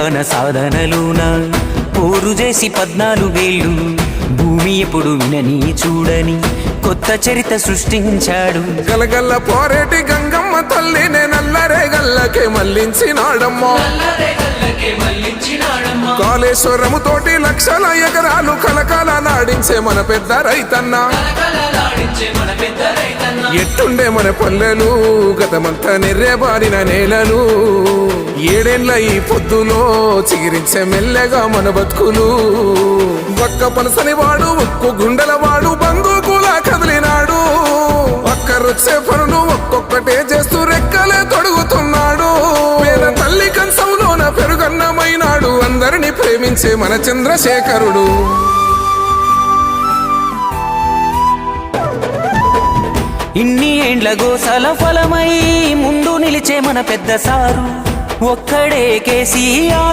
తెలంగాణ సాధనలోన పోరు చేసి 14 ఏళ్ళు భూమి ఎప్పుడు వినని చూడని కొత్త చరిత్ర సృష్టించాడు. గలగల్ల పోరేటి గంగమ్మ తల్లినే నల్లరే గల్లకే మళ్లించినాడమ్మా. కాళేశ్వరము తోటి లక్షల ఎకరాలు కలకాల నాడించే మన పెద్ద రైతన్న. ఎట్టుండే మన పల్లెలు గతమంతా నెర్రెబారిన నేలలు. ఏడేళ్ల ఈ పొద్దులో చిగిరించే మెల్లగా మన బతుకులు. ఒక్క పలసని వాడు ఒక్కు గుండెల వాడు బందూకులా కదిలినాడు. ఒక్కరొచ్చే పనులు ఒక్కొక్కటే చేస్తూ రెక్కలే తొడుగుతున్నాడు. పేద తల్లి కంచంలోన పెరుగన్నమైనాడు. అందరినీ ప్రేమించే మన చంద్రశేఖరుడు. ఇన్ని ఏండ్ల గోసాల ఫలమై ముందు నిలిచే మన పెద్ద సారు ఒక్కడే కేసీఆర్.